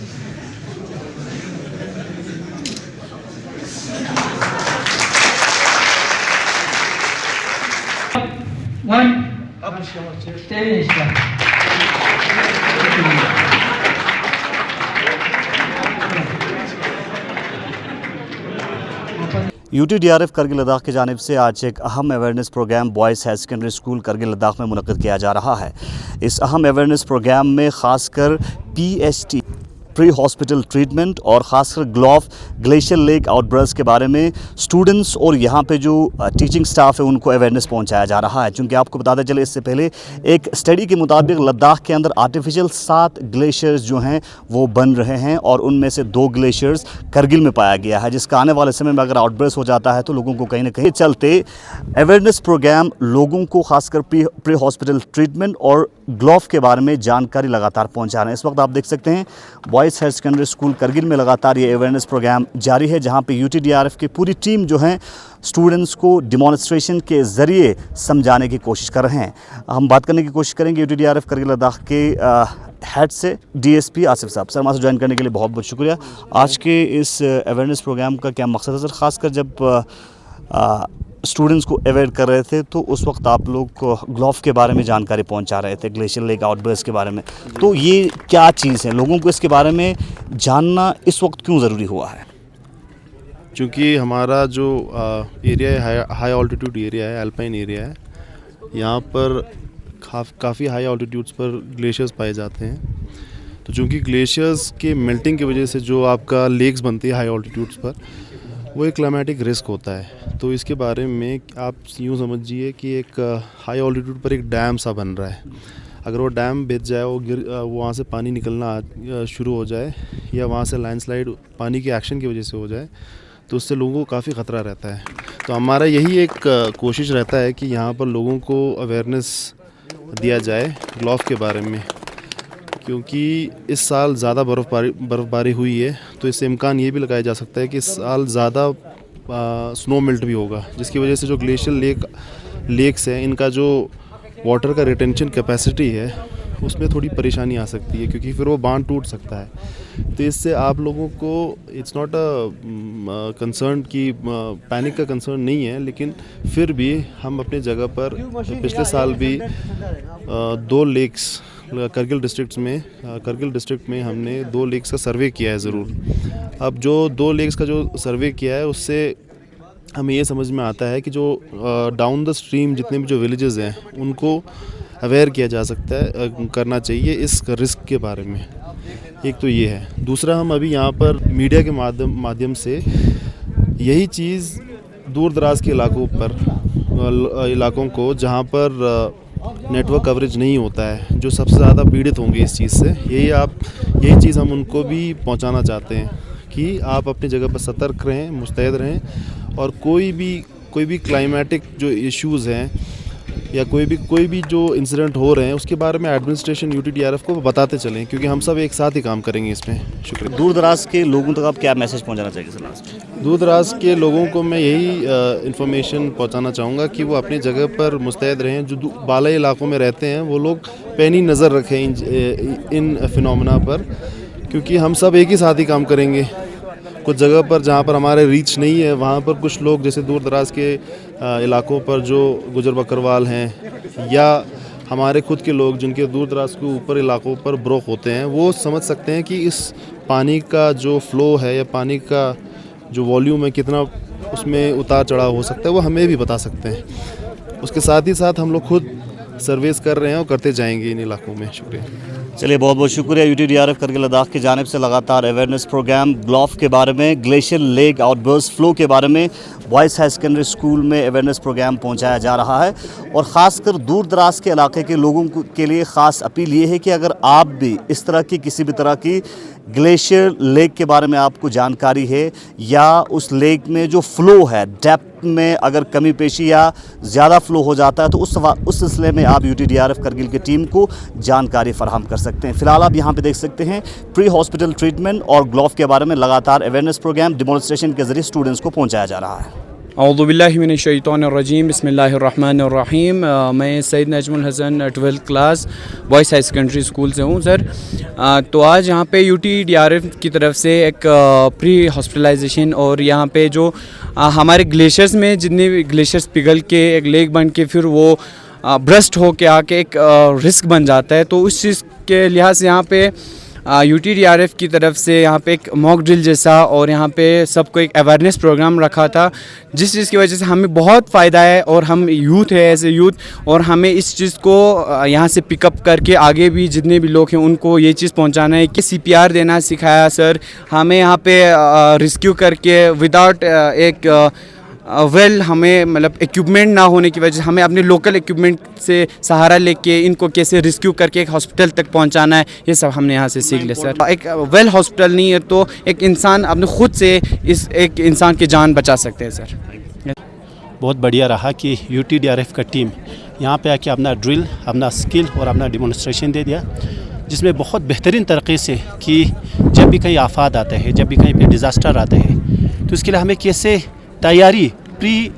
One, stay işte. UTDRF Kargil Ladakh की जानिब से आज एक अहम awareness programme boys higher secondary school Kargil Ladakh में मुनक़्क़िद किया जा रहा है। इस अहम अवेयरनेस प्रोग्राम में ख़ासकर PHT प्री हॉस्पिटल ट्रीटमेंट और ख़ासकर ग्लोफ ग्लेशियर लेक आउटब्रस्ट के बारे में स्टूडेंट्स और यहाँ पे जो टीचिंग स्टाफ है उनको अवेयरनेस पहुँचाया जा रहा है। चूँकि आपको बताते चले इससे पहले एक स्टडी के मुताबिक लद्दाख के अंदर आर्टिफिशियल 7 ग्लेशियर्स जो हैं वो बन रहे हैं और उनमें से 2 ग्लेशियर्स करगिल में पाया गया है, जिसका आने वाले समय में अगर आउटब्रस्ट हो जाता है तो लोगों को कहीं ना कहीं चलते अवेयरनेस प्रोग्राम लोगों को खासकर प्री हॉस्पिटल ट्रीटमेंट और ग्लोफ के बारे में जानकारी लगातार पहुँचा रहे हैं। इस वक्त आप देख सकते हैं boys higher secondary school Kargil में लगातार ये अवेयरनेस प्रोग्राम जारी है, जहाँ पे UTDRF की पूरी टीम जो है स्टूडेंट्स को डिमॉन्स्ट्रेशन के ज़रिए समझाने की कोशिश कर रहे हैं। हम बात करने की कोशिश करेंगे UTDRF करगिल लद्दाख के हेड से DSP आसिफ साहब। सर हमारे ज्वाइन करने के लिए बहुत बहुत शुक्रिया। आज के इस अवेयरनेस प्रोग्राम का क्या मकसद है सर? ख़ासकर जब स्टूडेंट्स को अवेयर कर रहे थे तो उस वक्त आप लोग ग्लोफ के बारे में जानकारी पहुंचा रहे थे, ग्लेशियर लेक आउटब्रस्ट के बारे में, तो ये क्या चीज़ है, लोगों को इसके बारे में जानना इस वक्त क्यों ज़रूरी हुआ है? क्योंकि हमारा जो एरिया है हाई ऑल्टीट्यूड एरिया है, अल्पाइन एरिया है, यहाँ पर काफ़ी हाई ऑल्टीट्यूड्स पर ग्लेशियर्स पाए जाते हैं। तो चूँकि ग्लेशियर्स के मेल्टिंग की वजह से जो आपका लेक्स बनती है हाई ऑल्टीट्यूड्स पर, वो एक क्लाइमेटिक रिस्क होता है। तो इसके बारे में आप यूँ समझिए कि एक हाई ऑल्टीट्यूड पर एक डैम सा बन रहा है। अगर वो डैम बिछ जाए, वो वहाँ से पानी निकलना शुरू हो जाए या वहाँ से लैंडस्लाइड पानी के एक्शन की वजह से हो जाए, तो उससे लोगों को काफ़ी ख़तरा रहता है। तो हमारा यही एक कोशिश रहता है कि यहाँ पर लोगों को अवेयरनेस दिया जाए ग्लोफ के बारे में, क्योंकि इस साल ज़्यादा बर्फ़बारी हुई है, तो इससे इम्कान ये भी लगाया जा सकता है कि इस साल ज़्यादा स्नो मेल्ट भी होगा, जिसकी वजह से जो ग्लेशियर लेक्स हैं, इनका जो वाटर का रिटेंशन कैपेसिटी है उसमें थोड़ी परेशानी आ सकती है, क्योंकि फिर वो बांध टूट सकता है। तो इससे आप लोगों को इट्स नॉट अ कंसर्न कि पैनिक का कंसर्न नहीं है, लेकिन फिर भी हम अपने जगह पर पिछले साल भी 2 लेक्स करगिल डिस्ट्रिक्ट में हमने 2 लेक्स का सर्वे किया है ज़रूर। अब जो 2 लेक्स का जो सर्वे किया है उससे हमें ये समझ में आता है कि जो डाउन द स्ट्रीम जितने भी जो विलेजेस हैं उनको अवेयर किया जा सकता है, करना चाहिए इस रिस्क के बारे में। एक तो ये है। दूसरा, हम अभी यहाँ पर मीडिया के माध्यम से यही चीज़ दूर दराज के इलाकों को जहाँ पर नेटवर्क कवरेज नहीं होता है, जो सबसे ज़्यादा पीड़ित होंगे इस चीज़ से, यही चीज़ हम उनको भी पहुंचाना चाहते हैं कि आप अपनी जगह पर सतर्क रहें, मुस्तैद रहें, और कोई भी क्लाइमेटिक जो इश्यूज़ हैं या कोई भी जो इंसिडेंट हो रहे हैं उसके बारे में एडमिनिस्ट्रेशन UTDRF को बताते चलें, क्योंकि हम सब एक साथ ही काम करेंगे इसमें। शुक्रिया। दूर दराज के लोगों तक आप क्या मैसेज पहुँचाना चाहिए सर लास्ट में? दूर दराज के लोगों को मैं यही इन्फॉर्मेशन पहुंचाना चाहूँगा कि वो अपनी जगह पर मुस्तैद रहें। जो बालाई इलाकों में रहते हैं वो लोग पैनी नज़र रखें इन फिनोमेना पर, क्योंकि हम सब एक ही साथ ही काम करेंगे। कुछ जगह पर जहाँ पर हमारे रीच नहीं है, वहाँ पर कुछ लोग जैसे दूर दराज के इलाकों पर जो गुजर बकरवाल हैं या हमारे खुद के लोग जिनके दूर दराज के ऊपर इलाकों पर ब्रोक होते हैं, वो समझ सकते हैं कि इस पानी का जो फ़्लो है या पानी का जो वॉल्यूम है कितना उसमें उतार चढ़ाव हो सकता है, वो हमें भी बता सकते हैं। उसके साथ ही साथ हम लोग खुद सर्विस कर रहे हैं और करते जाएंगे इन इलाकों में। शुक्रिया। चलिए बहुत बहुत शुक्रिया। UTDRF करगिल लद्दाख की जानिब से लगातार अवेयरनेस प्रोग्राम ग्लोफ के बारे में, ग्लेशियर लेक आउटबर्स्ट फ्लो के बारे में बॉयज़ हायर सेकेंडरी स्कूल में अवेयरनेस प्रोग्राम पहुंचाया जा रहा है। और ख़ासकर दूर दराज के इलाके के लोगों के लिए ख़ास अपील ये है कि अगर आप भी इस तरह की किसी भी तरह की ग्लेशियर लेक के बारे में आपको जानकारी है या उस लेक में जो फ़्लो है डेप्थ में अगर कमी पेशी या ज़्यादा फ़्लो हो जाता है, तो उस सिलसिले में आप UTDRF करगिल की टीम को जानकारी फराहम कर सकते हैं। फ़िलहाल आप यहाँ पे देख सकते हैं प्री हॉस्पिटल ट्रीटमेंट और ग्लोफ के बारे में लगातार अवेयरनेस प्रोग्राम डिमॉन्स्ट्रेशन के ज़रिए स्टूडेंट्स को पहुँचाया जा रहा है। औज़ुबिल्लाहिमिनश्शैतानिर्रजीम बिस्मिल्लाहिर्रहमानिर्रहीम। मैं Syed Najmul Hasan 12th class boys high secondary school से हूँ सर। तो आज यहाँ पे UTDRF की तरफ से एक प्री हॉस्पिटलाइजेशन और यहाँ पे जो हमारे ग्लेशियर्स में जितने भी ग्लेशियर्स पिघल के एक लेक बन के फिर वो ब्रस्ट हो के आके एक रिस्क बन जाता है, तो उस चीज़ के लिहाज से यहाँ पे UTDRF की तरफ से यहाँ पे एक मॉक ड्रिल जैसा और यहाँ पे सबको एक अवेयरनेस प्रोग्राम रखा था, जिस चीज़ की वजह से हमें बहुत फ़ायदा है। और हम यूथ है एज ए यूथ, और हमें इस चीज़ को यहाँ से पिकअप करके आगे भी जितने भी लोग हैं उनको ये चीज़ पहुँचाना है कि CPR देना सिखाया सर हमें यहाँ पे रेस्क्यू करके विदाउट एक हमें मतलब इक्विपमेंट ना होने की वजह से हमें अपने लोकल इक्विपमेंट से सहारा लेके इनको कैसे रेस्क्यू करके एक हॉस्पिटल तक पहुंचाना है, ये सब हमने यहाँ से सीख लिया सर। एक हॉस्पिटल नहीं है तो एक इंसान अपने खुद से इस एक इंसान की जान बचा सकते हैं सर। बहुत बढ़िया रहा कि UTDRF का टीम यहाँ पे आके अपना ड्रिल, अपना स्किल और अपना डिमॉन्स्ट्रेशन दे दिया, जिसमें बहुत बेहतरीन तरीके से कि जब भी कहीं आफात आते हैं, जब भी कहीं पे डिज़ास्टर आते हैं, तो इसके लिए हमें कैसे तैयारी प्री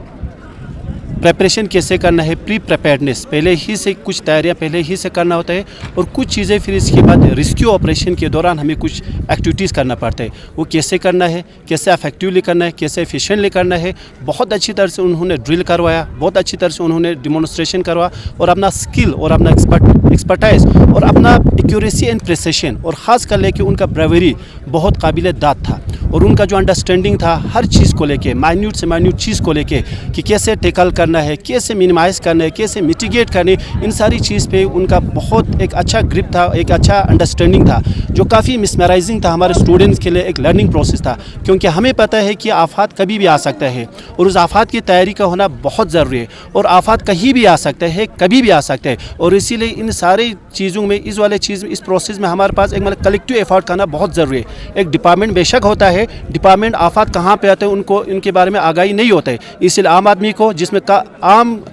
प्रेपरेशन कैसे करना है, प्री प्रिपेयर्डनेस पहले ही से कुछ तैयारियां पहले ही से करना होता है, और कुछ चीज़ें फिर इसके बाद रेस्क्यू ऑपरेशन के दौरान हमें कुछ एक्टिविटीज़ करना पड़ता है। वो कैसे करना है, कैसे इफेक्टिवली करना है, कैसे एफिशिएंटली करना है, बहुत अच्छी तरह से उन्होंने ड्रिल करवाया, बहुत अच्छी तरह से उन्होंने डिमॉन्स्ट्रेशन करवाया, और अपना स्किल और अपना एक्सपर्टाइज और अपना एक्यूरेसी एंड प्रिसिशन और ख़ास कर लेके उनका ब्रेवरी बहुत काबिल दाद था, और उनका जो अंडरस्टैंडिंग था हर चीज़ को लेके, माइन्यूट से माइन्यूट चीज़ को लेके कि कैसे टेकल करना है, कैसे मिनिमाइज़ करना है, कैसे मिटिगेट करने, इन सारी चीज़ पे उनका बहुत एक अच्छा ग्रिप था, एक अच्छा अंडरस्टैंडिंग था, जो काफ़ी मिसमराइजिंग था हमारे स्टूडेंट्स के लिए। एक लर्निंग प्रोसेस था, क्योंकि हमें पता है कि आफात कभी भी आ सकता है और उस आफात की तैयारी का होना बहुत ज़रूरी है, और आफात कहीं भी आ सकता है, कभी भी आ सकता है, और इसीलिए इन सारी चीज़ों में इस वाले चीज़ में इस प्रोसेस में हमारे पास एक मतलब कलेक्टिव एफर्ट करना बहुत ज़रूरी है। एक डिपार्टमेंट बेशक होता है, डिपार्टमेंट आफात कहाँ पे आते हैं उनको इनके बारे में आगाही नहीं होता है, इसलिए आम आदमी को, जिसमें आम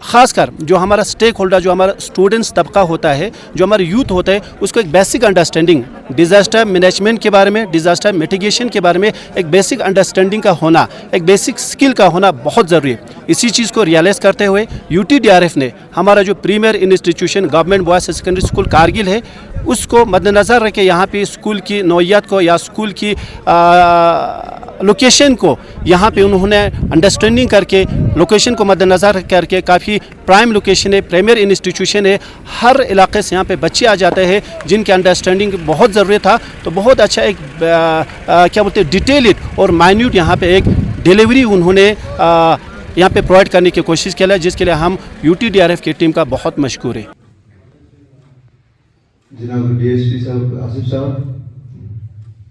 खासकर जो हमारा स्टेक होल्डर, जो हमारा स्टूडेंट्स तबका होता है, जो हमारा यूथ होता है, उसको एक बेसिक अंडरस्टैंडिंग डिज़ास्टर मैनेजमेंट के बारे में, डिज़ास्टर मिटिगेशन के बारे में एक बेसिक अंडरस्टैंडिंग का होना, एक बेसिक स्किल का होना बहुत ज़रूरी है। इसी चीज़ को रियलाइज़ करते हुए UTDRF ने हमारा जो premier institution government boys secondary school Kargil है, उसको मद्देनज़र रख के यहाँ पे स्कूल की नौइयत को या स्कूल की लोकेशन को यहाँ पे उन्होंने अंडरस्टैंडिंग करके लोकेशन को मद्देनज़र करके, काफ़ी प्राइम लोकेशन है, प्रीमियर इंस्टीट्यूशन है, हर इलाके से यहाँ पे बच्चे आ जाते हैं जिनके अंडरस्टैंडिंग बहुत ज़रूरी था। तो बहुत अच्छा एक क्या बोलते हैं डिटेल्ड और माइन्यूट यहाँ पे एक डिलीवरी उन्होंने यहाँ पे प्रोवाइड करने की कोशिश की है, जिसके लिए हम UTDRF की टीम का बहुत मशकूर है। जनाब DSP साहब, आसिफ साहब,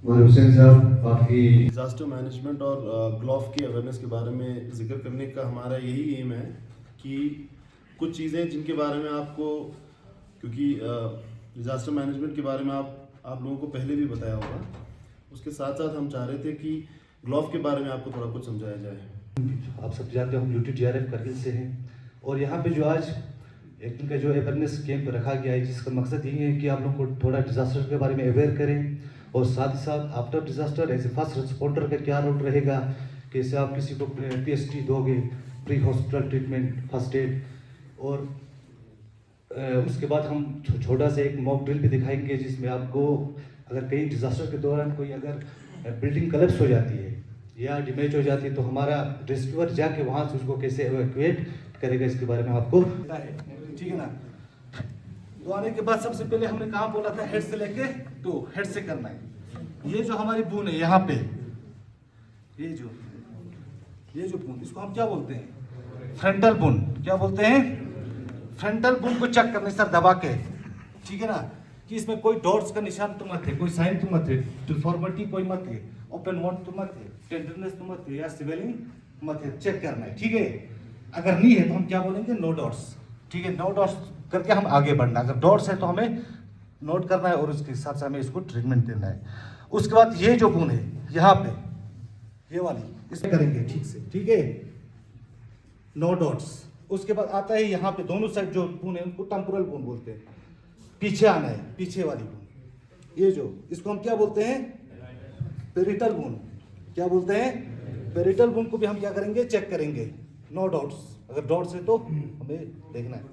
हुसैन साहब, बाकी डिज़ास्टर मैनेजमेंट और ग्लोव की अवेयरनेस के बारे में जिक्र करने का हमारा यही एम है कि कुछ चीज़ें जिनके बारे में आपको, क्योंकि डिज़ास्टर मैनेजमेंट के बारे में आप लोगों को पहले भी बताया होगा, उसके साथ साथ हम चाह रहे थे कि ग्लोव के बारे में आपको थोड़ा कुछ समझाया जाए। आप सब जानते हो हम UTDRF करगिल से हैं, और यहाँ पे जो आज एक दिन का जो अवेयरनेस कैंप रखा गया है, जिसका मकसद यही है कि आप लोग को थोड़ा डिज़ास्टर के बारे में अवेयर करें, और साथ ही साथ after disaster as a first responder का क्या रोल रहेगा, कैसे आप किसी को PST दोगे, pre hospital treatment, first aid, और उसके बाद हम छोटा सा एक मॉक ड्रिल भी दिखाएंगे, जिसमें आपको अगर कहीं डिज़ास्टर के दौरान कोई अगर बिल्डिंग कोलैप्स हो जाती है या डैमेज हो जाती है, तो हमारा रेस्क्यूअर जाके वहाँ से उसको कैसे एवैक्यूएट करेगा, इसके बारे में आपको, ठीक है ना। तो आने के बाद सबसे पहले हमने कहाँ बोला था, हेड से लेके तो हेड से करना है। ये जो हमारी बून है यहाँ पे, ये जो बून, इसको हम क्या बोलते हैं, फ्रंटल बून। क्या बोलते हैं, फ्रंटल बून को चेक करने सर दबा के, ठीक है ना, कि इसमें कोई डॉट्स का निशान तो मत है, कोई साइन तो मत है, डिफॉर्मिटी कोई मत है, ओपन वॉन्ट तो मत है, टेंडरनेस तो मत है, या स्वेलिंग मत है, चेक करना है, ठीक है। अगर नहीं है तो हम क्या बोलेंगे, नो डॉट्स, ठीक है। नो डॉट्स करके हम आगे बढ़ना, अगर डॉट्स है तो हमें नोट करना है और उसके हिसाब से हमें इसको ट्रीटमेंट देना है। उसके बाद ये जो बून है यहाँ पे, ये वाली, इसे करेंगे ठीक से, ठीक है, नो डॉट्स। उसके बाद आता है यहाँ पे दोनों साइड जो बून है उनको टेम्पोरल बून बोलते हैं, पीछे आना है, पीछे वाली बून, ये जो, इसको हम क्या बोलते हैं, पेरिटल बून। क्या बोलते हैं, पेरिटल बोन को भी हम क्या करेंगे, चेक करेंगे, नो डाउट्स, अगर डाउट्स है तो हमें देखना है।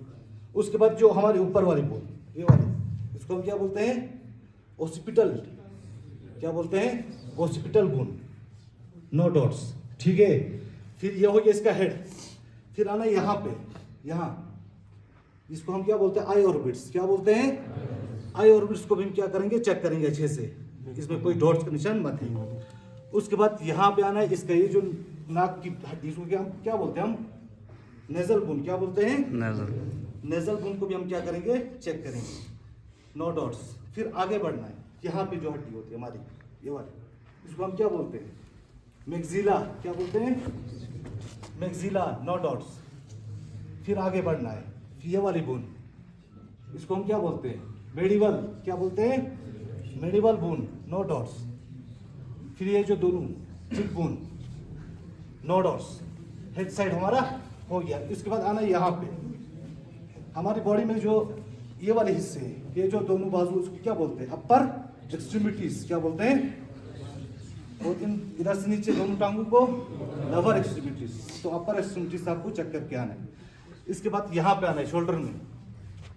उसके बाद जो हमारी ऊपर वाली बोन, ये वाली, इसको हम क्या बोलते हैं, ओसिपिटल, क्या बोलते हैं, ओसिपिटल बोन, नो डाउट्स, ठीक है। फिर ये हो गया इसका हेड। फिर आना यहाँ पे, यहाँ, इसको हम क्या बोलते हैं, आई ऑर्बिट्स, क्या बोलते हैं, आई ऑर्बिट्स को भी हम क्या करेंगे, चेक करेंगे अच्छे से, इसमें कोई डॉट्स का निशान मत है। उसके बाद यहाँ पे आना है, इसका ये जो नाक की हड्डी, इसको क्या बोलते हैं हम, नेजल बोन, क्या बोलते हैं, नेजल बोन को भी हम क्या करेंगे, चेक करेंगे, नो डॉट्स। फिर आगे बढ़ना है, यहाँ पे जो हड्डी होती है हमारी, ये वाली, इसको हम क्या बोलते हैं, मैक्सिला, क्या बोलते हैं, मैक्सिला, नो डॉट्स। फिर आगे बढ़ना है, ये वाली बोन, इसको हम क्या बोलते हैं, मेडिवल, क्या बोलते हैं, मेडिवल बोन, नो डॉट्स। फिर ये जो दोनों cheek bone, no dots, head side हमारा हो गया। इसके बाद आना यहाँ पे, हमारी बॉडी में जो ये वाले हिस्से, ये जो दोनों बाजू, उसको क्या बोलते हैं, अपर एक्सट्रीमिटीज, क्या बोलते हैं, और इन इधर से नीचे दोनों टांगों को लोअर एक्सट्रीमिटीज, तो अपर एक्सट्रीमिटीज आपको चेक करके आना है। इसके बाद यहाँ पे आना है शोल्डर में,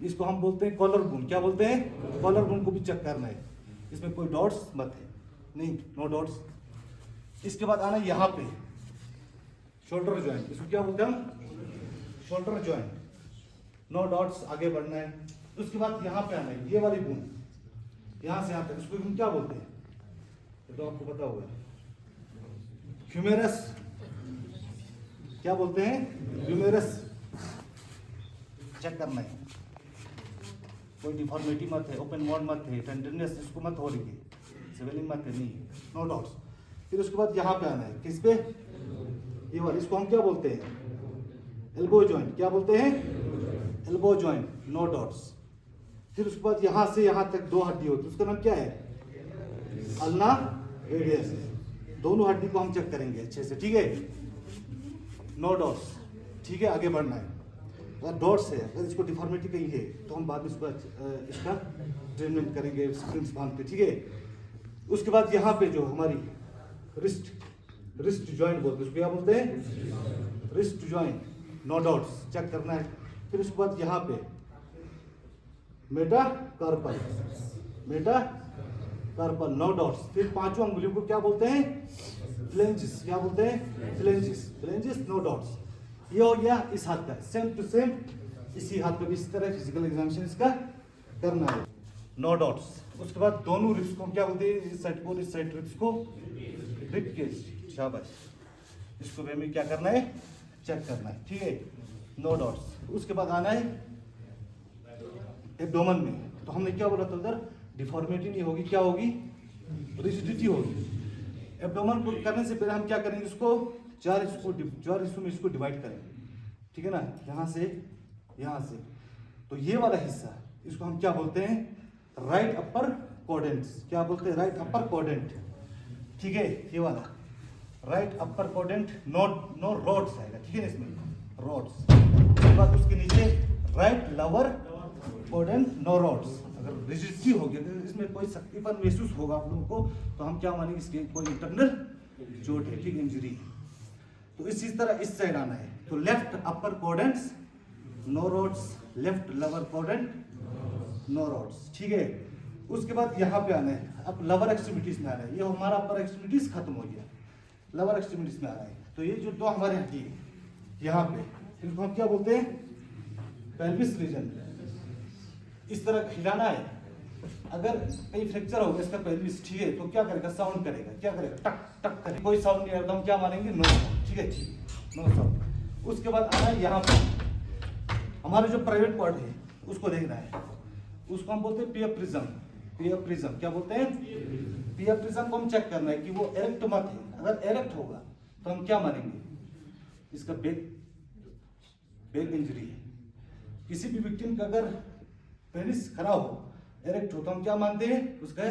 इसको हम बोलते हैं कॉलर बोन, क्या बोलते हैं, कॉलर बोन को भी चेक करना है, इसमें कोई डॉट्स मत है, नहीं, नो डॉट्स। इसके बाद आना है यहाँ पे शोल्डर जॉइंट, इसको क्या बोलते हैं हम, शोल्डर जॉइंट, नो डॉट्स, आगे बढ़ना है। उसके बाद यहाँ पे आना है, ये वाली बोन, यहाँ से यहाँ तक, इसको हम क्या बोलते हैं, ये तो आपको पता होगा, ह्यूमेरस, क्या बोलते हैं, ह्यूमेरस, चेक करना है, कोई डिफॉर्मिटी मत है, ओपन वॉन्ड मत है, टेंडरनेस इसको मत हो रही है, स्वेलिंग मत है, नहीं, नो डाउट्स। फिर उसके बाद यहाँ पे आना है, किस पे, ये वाला, इसको हम क्या बोलते हैं, एल्बो जॉइंट, क्या बोलते हैं, एल्बो जॉइंट, नो डाउट्स। फिर उसके बाद यहाँ से यहाँ तक दो हड्डी होती है, उसका नाम क्या है, अल्ना रेडियस, दोनों हड्डी को हम चेक करेंगे अच्छे से, ठीक है, नो डाउट्स, ठीक है। आगे बढ़ना है, अगर डॉट्स है, अगर इसको डिफॉर्मिटी कहीं है तो हम बाद में इसका ट्रीटमेंट करेंगे स्प्रिंग्स बांध के, ठीक है। उसके बाद यहाँ पे जो हमारी रिस्ट जॉइंट बोलते हैं, उसको क्या बोलते हैं, wrist joint, no doubts, check करना है। फिर उसके बाद यहाँ पे मेटाकार्पल, मेटाकार्पल, नो डाउट्स। फिर पांचों अंगुलियों को क्या बोलते हैं, फ्लेंजिस, क्या बोलते हैं, फ्लेंजिस, फ्लेंजिस, नो डाउट्स। ये हो गया इस हाथ का, सेम टू सेम इसी हाथ पे भी इस तरह फिजिकल एग्जामिनेशन इसका करना है, नो डाउट्स। उसके बाद दोनों रिब्स को क्या बोलते हैं, इस साइड को, इस साइड रिब्स को, रिब केज, शाबाश, इसको भी हमें क्या करना है, चेक करना है, ठीक है, नो डाउट्स। उसके बाद आना है एब्डोमेन में, तो हमने क्या बोला था उधर, डिफॉर्मिटी नहीं होगी, क्या होगी, रिजिडिटी होगी। एब्डोमेन को करने से पहले हम क्या करेंगे, इसको चार हिस्सों में इसको डिवाइड करेंगे, ठीक है ना, यहाँ से, तो ये वाला हिस्सा, इसको हम क्या बोलते हैं, राइट अपर क्वाड्रेंट, क्या बोलते हैं, राइट अपर क्वाड्रेंट, ठीक है, ये वाला right upper quadrant, no roads आएगा, ठीक है ना, इसमें रोड्स। उसके बाद उसके नीचे right lower quadrant, no roads. अगर रिजिडिटी होगी, अगर इसमें कोई शक्तिपन महसूस होगा आप लोगों को, तो हम क्या मानेंगे, इसके कोई इंटरनल चोट है, ठीक, इंजरी है। तो इसी तरह इस साइड आना है, तो left upper quadrants, no roads, left lower quadrant, no roads, ठीक है। उसके बाद यहाँ पे आना है, अब लोअर एक्सट्रीमिटीज में आना है, ये हमारा अपर एक्सट्रीमिटीज खत्म हो गया, लोअर एक्सट्रीमिटीज में आना है। तो ये जो दो हमारे हड्डी है यहाँ पे, इनको हम क्या बोलते हैं, पेल्विस रीजन, इस तरह हिलाना है। अगर कहीं फ्रैक्चर होगा इसका पेल्विस, ठीक है, तो क्या करेगा, साउंड करेगा, क्या करेगा, टक टक करेगा, कोई साउंड नहीं आता, हम क्या मानेंगे, नो साउंड, ठीक है, ठीक, नो साउंड। उसके बाद आना है यहाँ पे, हमारा जो प्राइवेट पार्ट है उसको देखना है, उसको हम बोलते हैं पियर प्रिज्म, पियर प्रिज्म, क्या बोलते हैं, पियर प्रिज्म को हम चेक करना है कि वो एरेक्ट मत है। अगर एरेक्ट होगा तो हम क्या मानेंगे, इसका बैक इंजरी है। किसी भी विक्टिम का अगर पेनिस खराब हो, एरेक्ट हो, तो हम क्या मानते हैं, उसका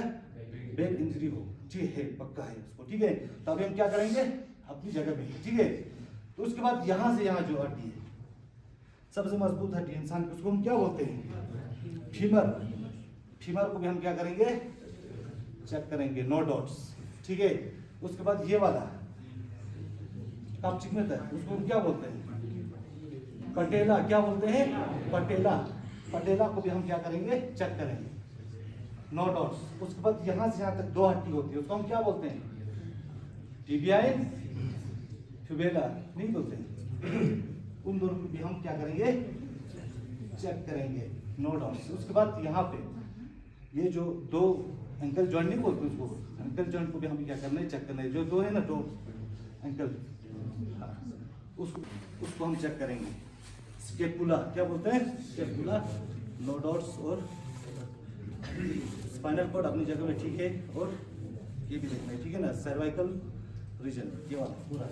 बैक इंजरी हो, ठीक है, पक्का है उसको, ठीक है। तो अभी हम क्या करेंगे, अपनी जगह पे, ठीक है। तो उसके बाद यहाँ से यहाँ जो हड्डी है, सबसे मजबूत हड्डी इंसान की, उसको हम क्या बोलते हैं, फीमर, फीमर को भी हम क्या करेंगे, चेक करेंगे, नो डॉट्स, ठीक है। उसके बाद ये वाला कापचिक में था उसको क्या बोलते हैं पटेला, क्या बोलते हैं पटेला। पटेला को भी हम क्या करेंगे चेक करेंगे, नो डॉट्स। उसके बाद यहाँ से यहाँ तक 2 हड्डी होती है उसको हम क्या बोलते हैं टिबियाइन फिबेला नहीं बोलते हैं। उन दोनों को भी हम क्या करेंगे चेक करेंगे, नो डॉट्स। उसके बाद यहाँ पे ये जो 2 एंकल जॉइंट नहीं बोलते उसको, एंकल जॉइंट को भी हम क्या करना है चेक करना है, जो 2 है ना 2 एंकल उसको हम चेक करेंगे। स्केपुला क्या बोलते हैं स्केपुला, नो डॉट्स। और स्पाइनल कॉर्ड अपनी जगह में ठीक है, और ये भी देखना है ठीक है ना, सर्वाइकल रीजन ये वाला पूरा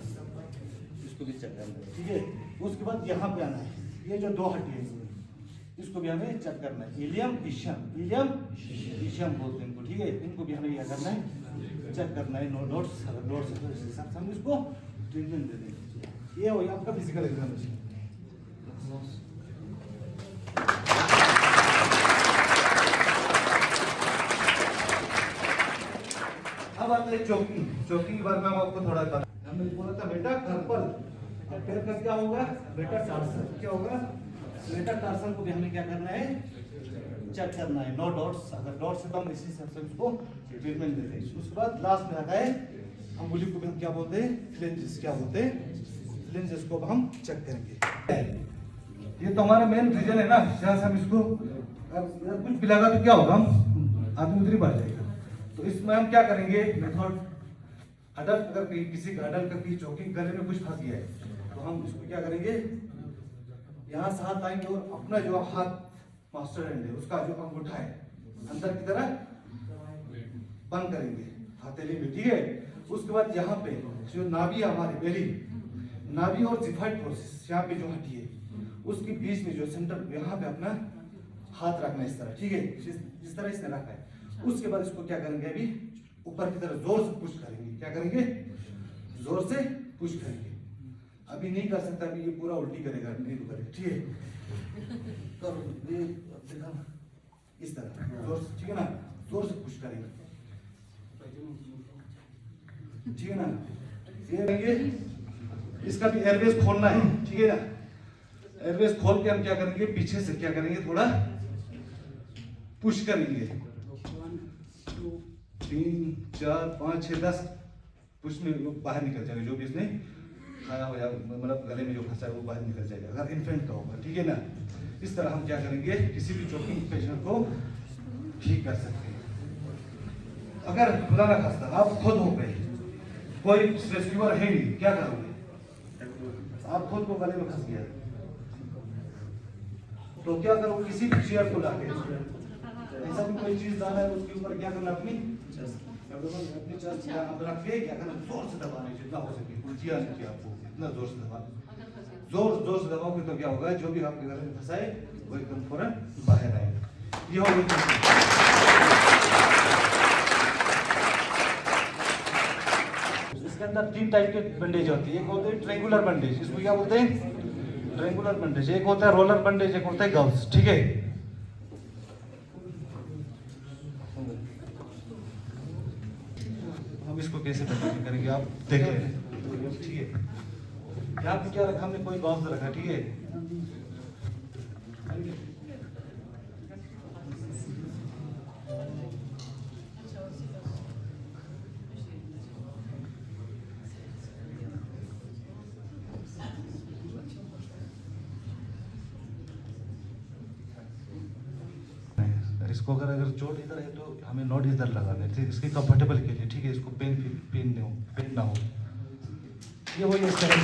इसको भी चेक करना है ठीक है। उसके बाद यहाँ पे आना है, ये जो 2 हड्डी है इसको भी हमें चेक करना है, इलियम इशियम, इलियम इशियम बोलते हैं इनको ठीक है। इनको भी हमें क्या करना है चेक करना है, नो डॉट्स। अगर डॉट्स है तो इस हिसाब से हम इसको ट्रीटमेंट दे देंगे। ये हो आपका फिजिकल एग्जामिनेशन। अब आता है चौकिंग। चौकिंग के बारे में हम आपको थोड़ा बता, हमने बोला था बेटा कार्पल, पैर का क्या होगा बेटा टार्सल, क्या होगा बेटा टार्सल को भी हमें क्या करना है चेक करना है, नो डॉट्स। अगर डॉट्स है तो हम इसी हिसाब से उसको ट्रीटमेंट देते हैं। उसके बाद लास्ट में आता है अंगुली को भी हम क्या बोलते हैं फ्लेंजेस, क्या बोलते हैं फ्लेंजेस को हम चेक करेंगे। ये तो हमारा मेन रीजन है ना, जहाँ से हम इसको कुछ भी लगा तो क्या होगा हम आदमी उधर ही बढ़ जाएगा। तो इसमें हम क्या करेंगे मेथड, अडल्ट अगर किसी का अडल्ट का चौकिंग गले में कुछ फंस गया है तो हम इसको क्या करेंगे यहाँ से हाथ आएंगे और अपना जो हाथ मास्टर हैंड है उसका जो अंगूठा है अंदर की तरह बंद करेंगे हथेली में ठीक है। उसके बाद यहाँ पे जो नाभि है हमारी बेली, नाभि और जिफाइड प्रोसेस यहाँ पे जो हड्डी है उसके बीच में जो सेंटर यहाँ पे अपना हाथ रखना इस तरह ठीक है, जिस तरह इसने रखा है। उसके बाद इसको क्या करेंगे अभी ऊपर की तरफ जोर से पुश करेंगे, क्या करेंगे जोर से पुश करेंगे। अभी नहीं कर सकता, अभी ये पूरा उल्टी करेगा नहीं तो करेगा ठीक है। तो ये देखा इस तरह जोर से ठीक है ना, जोर से पुश करेंगे ठीक है ना। ये करेंगे, इसका भी एयरवेज खोलना है ठीक है ना। एयरवेज खोल के हम क्या करेंगे पीछे से क्या करेंगे थोड़ा पुश करेंगे, 3 4 5 6 10 पुश में बाहर निकल जाएगा, जो भी इसने खाया हो या मतलब गले में जो फंसा है वो बाहर निकल जाएगा अगर इन्फेंट का होगा ठीक है ना। इस तरह हम क्या करेंगे किसी भी चोकिंग पेशेंट को ठीक कर सकते हैं। अगर खुदा ना खास्ता आप खुद हो गए, कोई रेस्क्यूअर है नहीं, क्या करोगे आप खुद को गले में फंस गया तो क्या करोगे किसी भी चेयर को लाके ऐसा भी कोई चीज डाला है उसके ऊपर क्या करना अपनी चेस्ट रख के क्या करना जोर से दबाना जितना हो सके, उल्टियाँ नहीं किया आपको इतना जोर से दबाना, जोर से दबाओगे तो क्या होगा जो भी आपके गले में फंसा है वो एकदम फौरन बाहर आएगा। ये हो गई। इसके अंदर 3 टाइप के बैंडेज होते हैं, एक होते हैं ट्रेंगुलर बैंडेज, इसको क्या बोलते हैं ट्रेंगुलर बैंडेज, एक होता है रोलर बैंडेज, एक होता है गव्स ठीक है। हम इसको कैसे बैंडेज करेंगे आप देख लें ठीक है। यहाँ पे क्या रखा हमने कोई गव्स रखा ठीक है। इसको अगर चोट इधर है तो हमें नॉट इधर लगाना है इसके कंफर्टेबल के लिए ठीक है, इसको पेन ना हो। ये वही इस तरह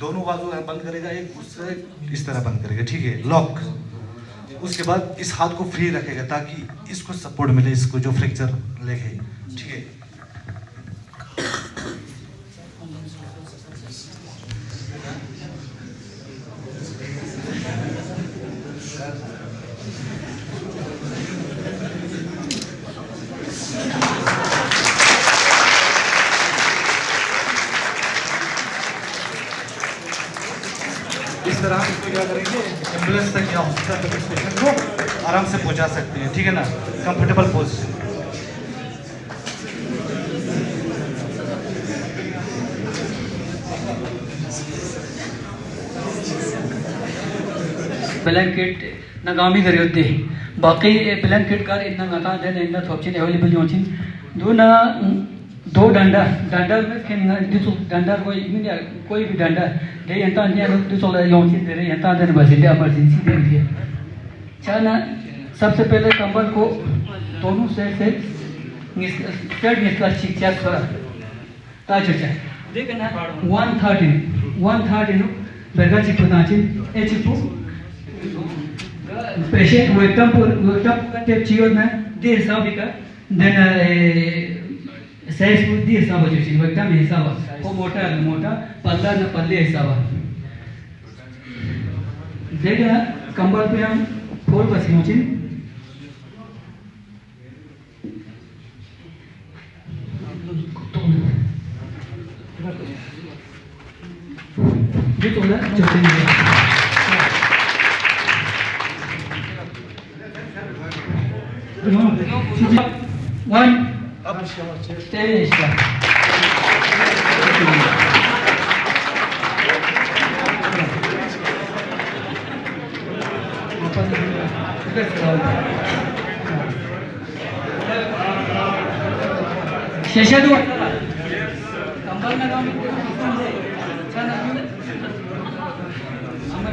दोनों बाजू बंद करेगा, एक उससे इस तरह बंद करेगा, ठीक है, लॉक। उसके बाद इस हाथ को फ्री रखेगा ताकि इसको सपोर्ट मिले, इसको जो फ्रैक्चर लेग है, ठीक है। इस तरह इसको क्या करेंगे, एम्बुलेंस तक या हॉस्पिटल तक पेशेंट को आराम से पहुंचा सकते हैं, ठीक है ना, कंफर्टेबल पोजीशन। ब्लैंकेट नगामी दरियोते बाकी ब्लैंकेट कार इतना गता दे इतना ऑप्शन अवेलेबल होचिन दो डंडा डंडा में के दिसो डंडा कोई भी डंडा दे यंता ने दिसो योचिन दे यंता दे बस दे इमरजेंसी दे दिया चाना। सबसे पहले कंबल को दोनों से स्ट्रेट निकला चिक थोड़ा ताजो चाहे देखना 130 बेगा चिपना चिन ए चिपू पेशेंट वेकअप टेप चियो ना दे हिसाब का देन साइज को दे हिसाब जो चिन वेकअप हिसाब वो मोटा पल्ला ना पल्ले हिसाब देखना। कंबल पे हम फोर बस चिन जो ना जो One, stay शेषा कंबल